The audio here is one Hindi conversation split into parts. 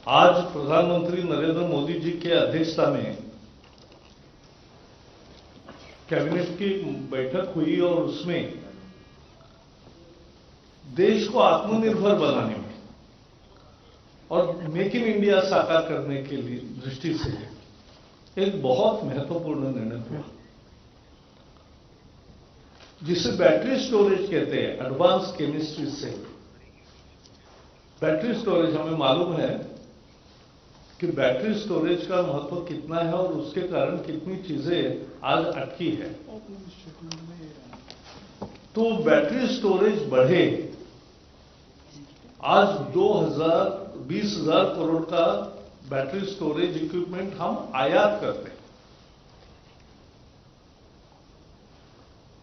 आज प्रधानमंत्री नरेंद्र मोदी जी के अध्यक्षता में कैबिनेट की बैठक हुई और उसमें देश को आत्मनिर्भर बनाने में और मेक इन इंडिया साकार करने के लिए दृष्टि से एक बहुत महत्वपूर्ण निर्णय हुआ, जिसे बैटरी स्टोरेज कहते हैं। एडवांस केमिस्ट्री से बैटरी स्टोरेज, हमें मालूम है कि बैटरी स्टोरेज का महत्व कितना है और उसके कारण कितनी चीजें आज अटकी है। तो बैटरी स्टोरेज बढ़े। आज 20,000 करोड़ का बैटरी स्टोरेज इक्विपमेंट हम आयात करते हैं,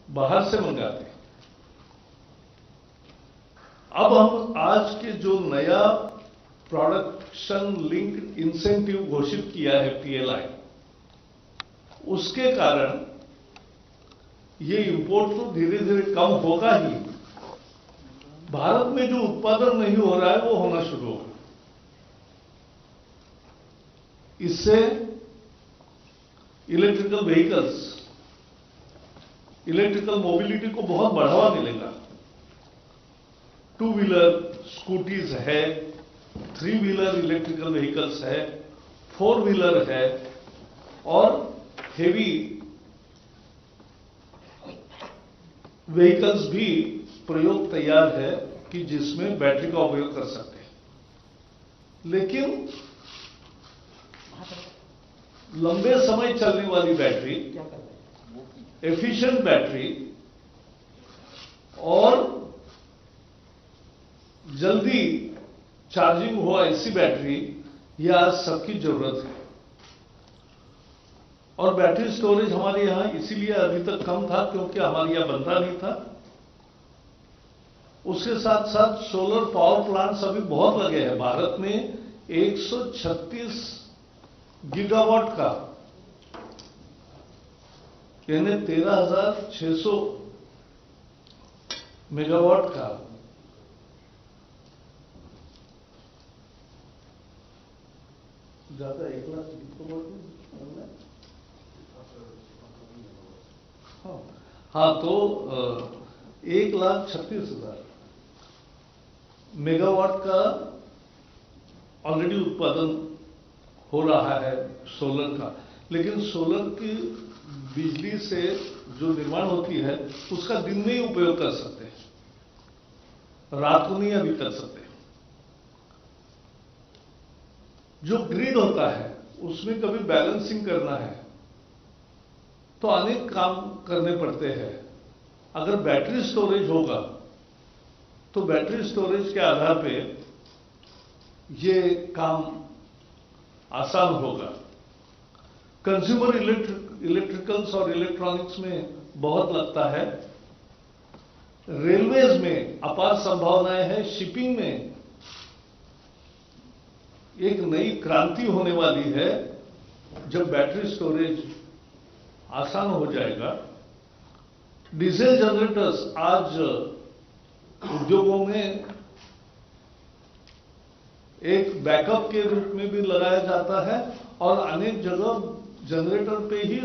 बाहर से मंगाते हैं। अब हम आज के जो नया प्रोडक्शन लिंक्ड इंसेंटिव घोषित किया है पीएलआई, उसके कारण ये इंपोर्ट तो धीरे धीरे कम होगा ही। भारत में जो उत्पादन नहीं हो रहा है वो होना शुरू होगा। इससे इलेक्ट्रिकल व्हीकल्स, इलेक्ट्रिकल मोबिलिटी को बहुत बढ़ावा मिलेगा। 2 व्हीलर स्कूटीज है, 3 व्हीलर इलेक्ट्रिकल व्हीकल्स है, 4 व्हीलर है और हेवी व्हीकल्स भी प्रयोग तैयार है कि जिसमें बैटरी का उपयोग कर सकते हैं। लेकिन लंबे समय चलने वाली बैटरी, एफिशिएंट बैटरी और जल्दी चार्जिंग हो ऐसी बैटरी, यह आज सबकी जरूरत है। और बैटरी स्टोरेज हमारे यहां इसीलिए अभी तक कम था क्योंकि हमारे यहां बनता नहीं था। उसके साथ साथ सोलर पावर प्लांट्स अभी बहुत लगे हैं। भारत में 136 गीगावाट का, यानी 13,600 मेगावाट का ज्यादा 1 लाख हाँ, तो 1,36,000 मेगावाट का ऑलरेडी उत्पादन हो रहा है सोलर का। लेकिन सोलर की बिजली से जो निर्माण होती है उसका दिन में ही उपयोग कर सकते हैं, रात को नहीं अभी कर सकते। जो ग्रिड होता है उसमें कभी बैलेंसिंग करना है तो अनेक काम करने पड़ते हैं। अगर बैटरी स्टोरेज होगा तो बैटरी स्टोरेज के आधार पे ये काम आसान होगा। कंज्यूमर इलेक्ट्रिकल्स और इलेक्ट्रॉनिक्स में बहुत लगता है। रेलवेज में अपार संभावनाएं हैं। शिपिंग में एक नई क्रांति होने वाली है जब बैटरी स्टोरेज आसान हो जाएगा। डीजल जनरेटर्स आज उद्योगों में एक बैकअप के रूप में भी लगाया जाता है और अनेक जगह जनरेटर पे ही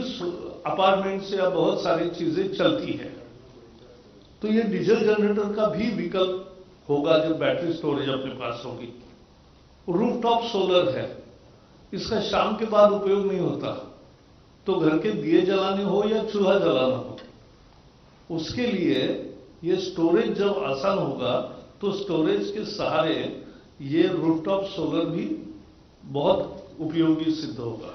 अपार्टमेंट्स या बहुत सारी चीजें चलती है। तो ये डीजल जनरेटर का भी विकल्प होगा जब बैटरी स्टोरेज अपने पास होगी। रूफटॉप सोलर है, इसका शाम के बाद उपयोग नहीं होता, तो घर के दिए जलाने हो या चूल्हा जलाना हो, उसके लिए ये स्टोरेज जब आसान होगा तो स्टोरेज के सहारे ये रूफटॉप सोलर भी बहुत उपयोगी सिद्ध होगा।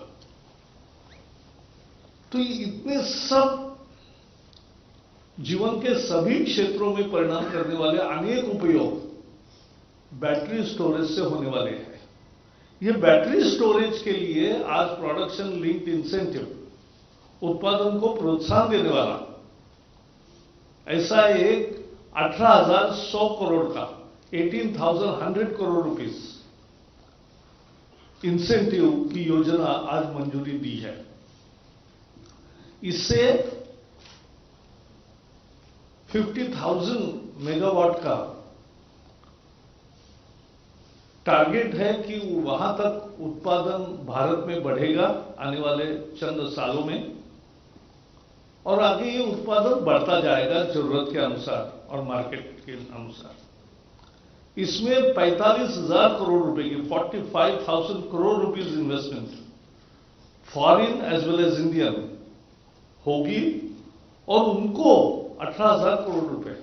तो ये इतने सब जीवन के सभी क्षेत्रों में परिणाम करने वाले अनेक उपयोग बैटरी स्टोरेज से होने वाले हैं। ये बैटरी स्टोरेज के लिए आज प्रोडक्शन लिंक्ड इंसेंटिव, उत्पादन को प्रोत्साहन देने वाला ऐसा एक 18,100 करोड़ का 18,100 करोड़ रुपीस इंसेंटिव की योजना आज मंजूरी दी है। इससे 50,000 मेगावाट का टारगेट है कि वहां तक उत्पादन भारत में बढ़ेगा आने वाले चंद सालों में, और आगे ये उत्पादन बढ़ता जाएगा जरूरत के अनुसार और मार्केट के अनुसार। इसमें 45,000 करोड़ रुपए की 45,000 crore rupees investment foreign as well as Indian होगी, और उनको 18,000 करोड़ रुपए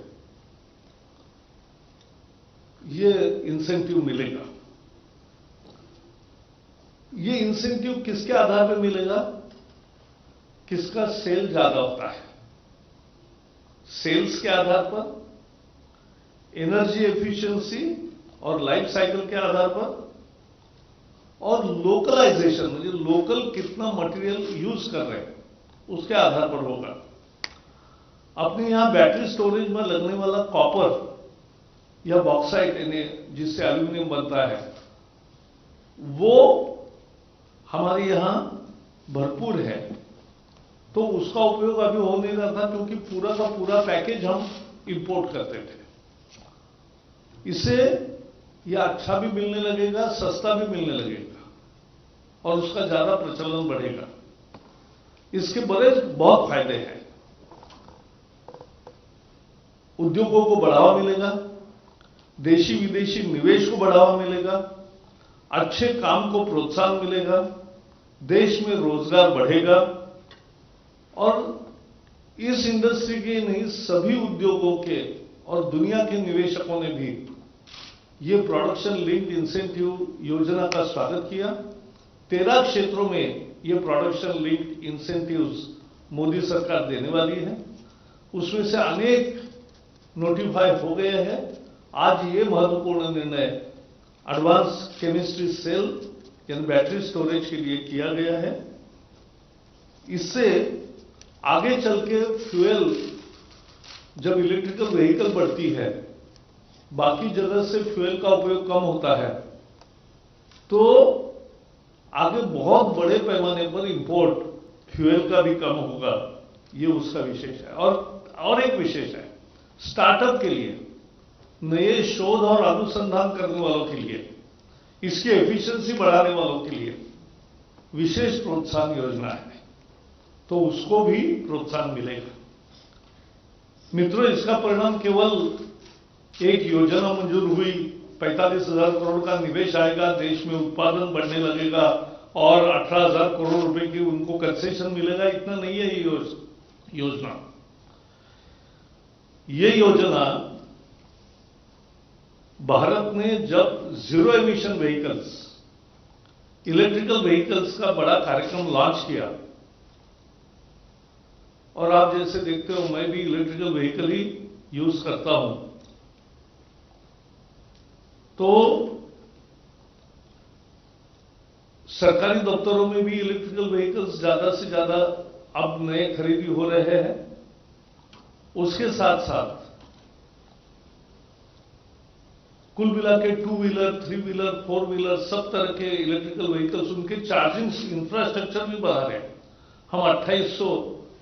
ये इंसेंटिव मिलेगा। ये इंसेंटिव किसके आधार पर मिलेगा? किसका सेल ज्यादा होता है, सेल्स के आधार पर, एनर्जी एफिशिएंसी और लाइफ साइकिल के आधार पर, और लोकलाइजेशन म्हणजे लोकल कितना मटेरियल यूज कर रहे हैं उसके आधार पर होगा। अपने यहां बैटरी स्टोरेज में लगने वाला कॉपर या बॉक्साइट यानी जिससे एल्यूमिनियम बनता है, वो हमारे यहां भरपूर है, तो उसका उपयोग अभी हो नहीं रहा था क्योंकि पूरा का पूरा पैकेज हम इंपोर्ट करते थे। इससे यह अच्छा भी मिलने लगेगा, सस्ता भी मिलने लगेगा, और उसका ज्यादा प्रचलन बढ़ेगा। इसके बड़े बहुत फायदे हैं। उद्योगों को बढ़ावा मिलेगा, देशी विदेशी निवेश को बढ़ावा मिलेगा, अच्छे काम को प्रोत्साहन मिलेगा, देश में रोजगार बढ़ेगा, और इस इंडस्ट्री के नहीं सभी उद्योगों के और दुनिया के निवेशकों ने भी ये प्रोडक्शन लिंक्ड इंसेंटिव योजना का स्वागत किया। 13 क्षेत्रों में ये प्रोडक्शन लिंक्ड इंसेंटिव्स मोदी सरकार देने वाली है, उसमें से अनेक नोटिफाई हो गए हैं। आज ये महत्वपूर्ण निर्णय एडवांस केमिस्ट्री सेल यानी बैटरी स्टोरेज के लिए किया गया है। इससे आगे चल के फ्यूल, जब इलेक्ट्रिकल व्हीकल बढ़ती है, बाकी जगह से फ्यूल का उपयोग कम होता है, तो आगे बहुत बड़े पैमाने पर इंपोर्ट फ्यूल का भी कम होगा। ये उसका विशेष है। और एक विशेष है स्टार्टअप के लिए, नए शोध और अनुसंधान करने वालों के लिए, इसकी एफिशिएंसी बढ़ाने वालों के लिए विशेष प्रोत्साहन योजना है, तो उसको भी प्रोत्साहन मिलेगा। मित्रों, इसका परिणाम केवल एक योजना मंजूर हुई, 45,000 करोड़ का निवेश आएगा, देश में उत्पादन बढ़ने लगेगा और 18,000 करोड़ रुपए की उनको कंसेशन मिलेगा, इतना नहीं है ये योजना। ये योजना भारत ने जब zero emission vehicles, electrical vehicles का बड़ा कार्यक्रम लॉन्च किया, और आप जैसे देखते हो मैं भी इलेक्ट्रिकल व्हीकल ही यूज करता हूं, तो सरकारी दफ्तरों में भी इलेक्ट्रिकल व्हीकल्स ज्यादा से ज्यादा अब नए खरीदी हो रहे हैं। उसके साथ साथ कुल मिला के 2 व्हीलर, 3 व्हीलर, 4 व्हीलर सब तरह के इलेक्ट्रिकल व्हीकल्स, उनके चार्जिंग इंफ्रास्ट्रक्चर भी बढ़ा रहे हैं। हम 2800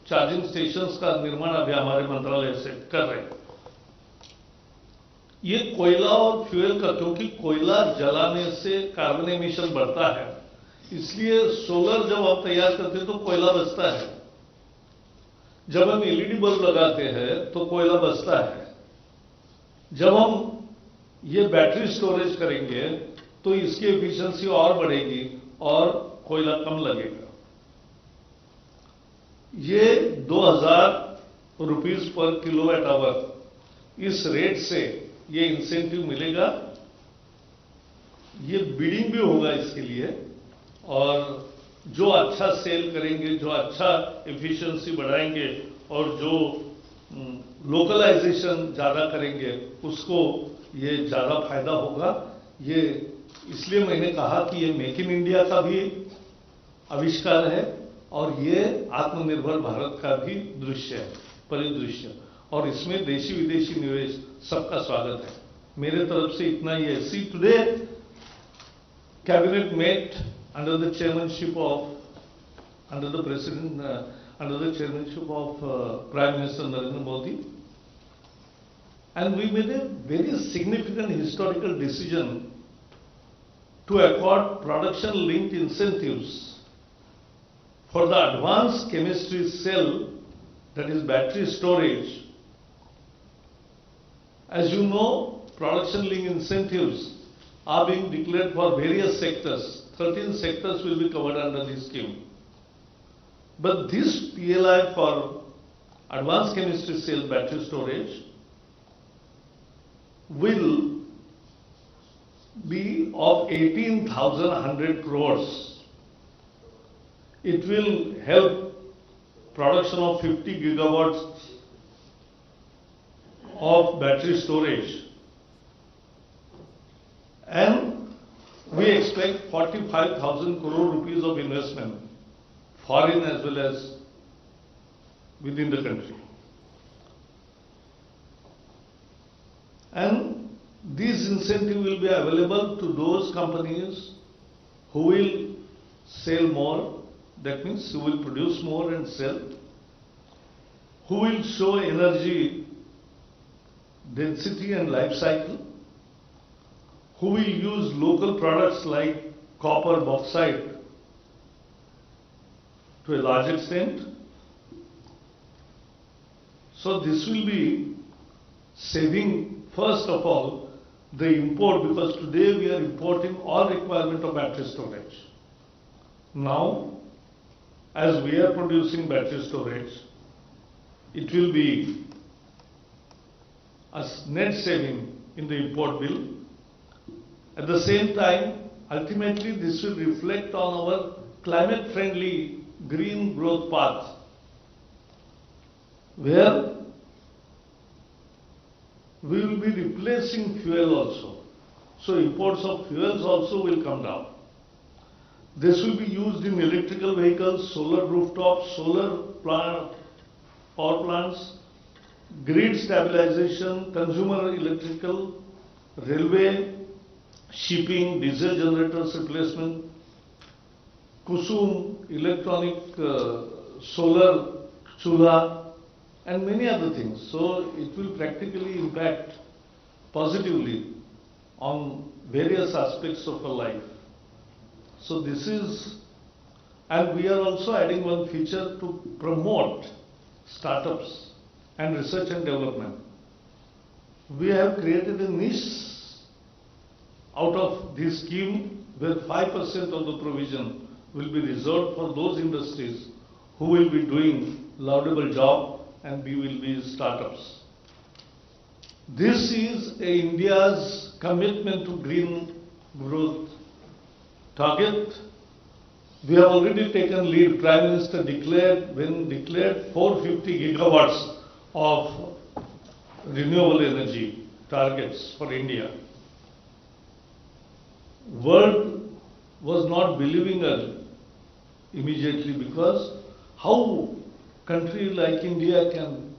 चार्जिंग स्टेशंस का निर्माण अभी हमारे मंत्रालय से कर रहे हैं। ये कोयला और फ्यूल का, क्योंकि कोयला जलाने से कार्बन एमिशन बढ़ता है, इसलिए सोलर जब आप तैयार करते हैं तो कोयला बचता है। जब हम एलईडी बल्ब लगाते हैं तो कोयला बचता है। जब हम ये बैटरी स्टोरेज करेंगे तो इसकी एफिशिएंसी और बढ़ेगी और कोयला कम लगेगा। ये 2,000 रुपीज पर किलोवाट आवर इस रेट से ये इंसेंटिव मिलेगा। ये बिडिंग भी होगा इसके लिए, और जो अच्छा सेल करेंगे, जो अच्छा एफिशिएंसी बढ़ाएंगे और जो लोकलाइजेशन ज्यादा करेंगे, उसको ये ज्यादा फायदा होगा। ये इसलिए मैंने कहा कि ये मेक इन इंडिया का भी आविष्कार है और ये आत्मनिर्भर भारत का भी दृश्य है, परिदृश्य, और इसमें देशी विदेशी निवेश सबका स्वागत है। मेरे तरफ से इतना ही है। See today cabinet met under the chairmanship of, under the chairmanship of Prime Minister Narendra Modi, and we made a very significant historical decision to accord production-linked incentives for the advanced chemistry cell, that is battery storage. As you know, production-linked incentives are being declared for various sectors. 13 sectors will be covered under this scheme. But this PLI for advanced chemistry cell battery storage will be of 18,100 crores. It will help production of 50 gigawatts of battery storage, and we expect 45,000 crore rupees of investment, foreign as well as within the country. And this incentive will be available to those companies who will sell more, that means who will produce more and sell, who will show energy density and life cycle, who will use local products like copper, bauxite to a large extent. So this will be saving, first of all, the import, because today we are importing all requirement of battery storage. Now, as we are producing battery storage, it will be a net saving in the import bill. At the same time, ultimately this will reflect on our climate-friendly green growth path, where we will be replacing fuel also. So imports of fuels also will come down. This will be used in electrical vehicles, solar rooftops, solar power plants, grid stabilization, consumer electrical, railway, shipping, diesel generators replacement, Kusum, electronic solar chulha, and many other things. So it will practically impact positively on various aspects of our life. So this is, and we are also adding one feature to promote startups and research and development. We have created a niche out of this scheme where 5% of the provision will be reserved for those industries who will be doing laudable job, and we will be startups. This is India's commitment to green growth target. We have already taken lead. Prime Minister declared 450 gigawatts of renewable energy targets for India. World was not believing us immediately, because how country like India can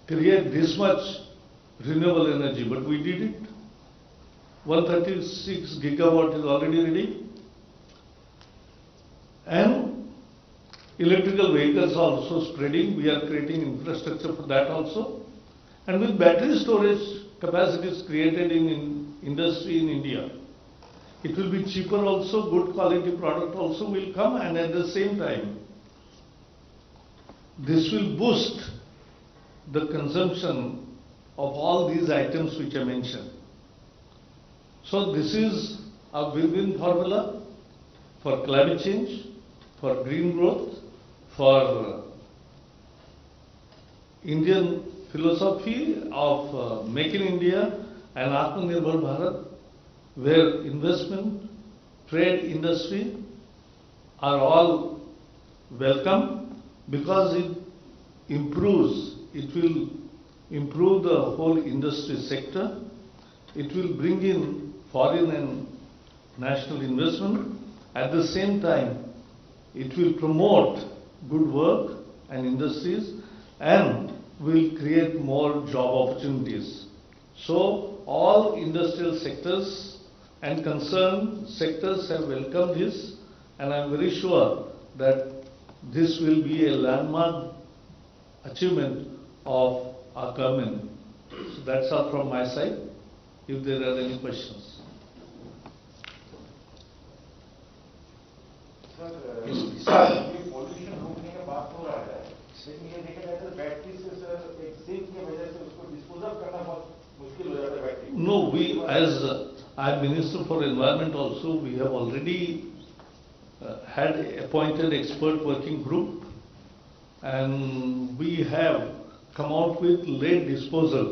create this much renewable energy, but we did it. 136 gigawatt is already ready. And electrical vehicles are also spreading. We are creating infrastructure for that also. And with battery storage capacities created in industry in India, it will be cheaper also, good quality product also will come, and at the same time, this will boost the consumption of all these items which I mentioned. So this is a win-win formula for climate change, for green growth, for Indian philosophy of Make in India and Atmanirbhar Bharat, where investment, trade, industry are all welcome, because it will improve the whole industry sector. It will bring in foreign and national investment. At the same time, it will promote good work and industries, and will create more job opportunities. So all industrial sectors and concerned sectors have welcomed this, and I am very sure that this will be a landmark achievement of our government. So that's all from my side. If there are any questions. Pollution रोकने का बात हो रहा है, लेकिन ये देखा जाए तो बैटरी से सर एक सिंक की वजह से उसको डिस्पोज ऑफ करना बहुत मुश्किल हो जाता है battery. No, we as I am Minister for Environment also, we have already had appointed expert working group, and we have come out with lead disposal,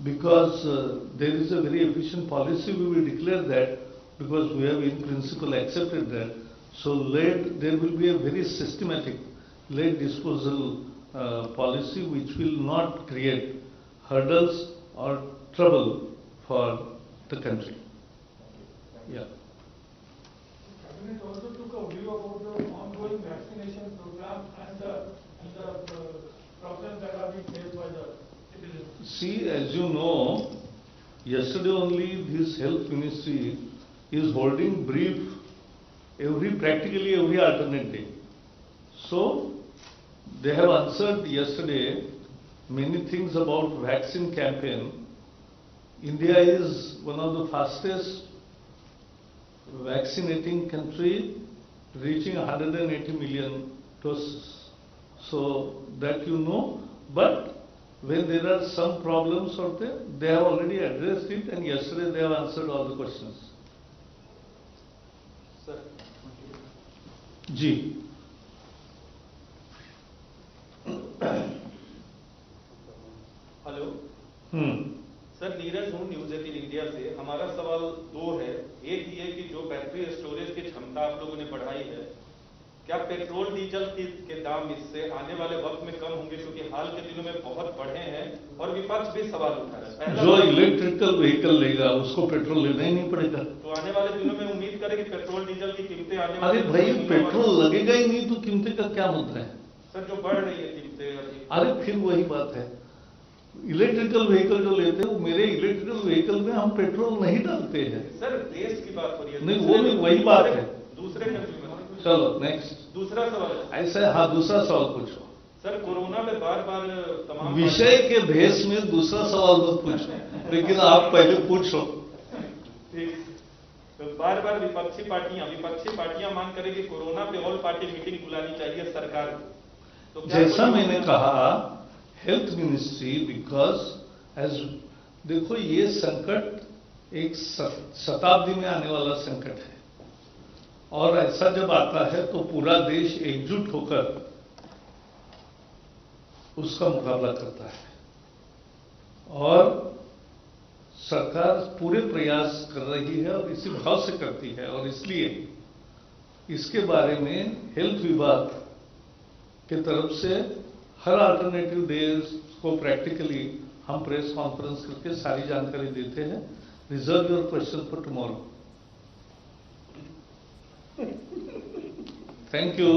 because there is a very efficient policy. We will declare that, because we have in principle accepted that. So lead, there will be a very systematic lead disposal policy which will not create hurdles or trouble for the country. Yeah. Cabinet also took a view about the ongoing vaccination program and the problems that are being faced by the citizens. See, as you know, yesterday only this health ministry is holding brief practically every alternate day. So they have answered yesterday many things about vaccine campaign. India is one of the fastest vaccinating country, reaching 180 million doses. So that you know, but when there are some problems out there, they have already addressed it, and yesterday they have answered all the questions. Sir. Ji. Hello sir, Neeraj हूँ न्यूज 18 इंडिया से। हमारा सवाल दो है। एक ये कि जो बैटरी स्टोरेज की क्षमता आप लोगों ने बढ़ाई है, क्या पेट्रोल डीजल के दाम इससे आने वाले वक्त में कम होंगे, क्योंकि हाल के दिनों में बहुत बढ़े हैं और विपक्ष भी सवाल उठा रहा है। जो इलेक्ट्रिकल व्हीकल लेगा उसको पेट्रोल लेना ही नहीं पड़ेगा। तो आने वाले दिनों में उम्मीद करें कि पेट्रोल डीजल की कीमतें आने वाले। अरे भाई, पेट्रोल लगेगा ही नहीं तो कीमतें का क्या मुद्दा है? सर, जो बढ़ रही है कीमतें। अरे फिर वही बात है, इलेक्ट्रिकल व्हीकल जो लेते हैं, मेरे इलेक्ट्रिकल व्हीकल में हम पेट्रोल नहीं डालते हैं। सर, देश की बात हो रही है। नहीं, वो नहीं, वही बात है। दूसरे कंट्री में। चलो नेक्स्ट। दूसरा सवाल ऐसा, हाँ, दूसरा सवाल पूछो। सर, कोरोना में बार बार तमाम विषय के भेष में दूसरा सवाल मत पूछो, लेकिन आप पहले पूछो। तो बार बार विपक्षी पार्टियां मांग करें कि कोरोना पे ऑल पार्टी मीटिंग बुलानी चाहिए सरकार को। तो जैसा मैंने कहा, हेल्थ मिनिस्ट्री, बिकॉज एज देखो, ये संकट एक शताब्दी में आने वाला संकट है, और ऐसा जब आता है तो पूरा देश एकजुट होकर उसका मुकाबला करता है, और सरकार पूरे प्रयास कर रही है और इसी भाव से करती है, और इसलिए इसके बारे में हेल्थ विभाग के तरफ से हर अल्टरनेटिव डेज को प्रैक्टिकली हम प्रेस कॉन्फ्रेंस करके सारी जानकारी देते हैं। Reserve your question for tomorrow. Thank you.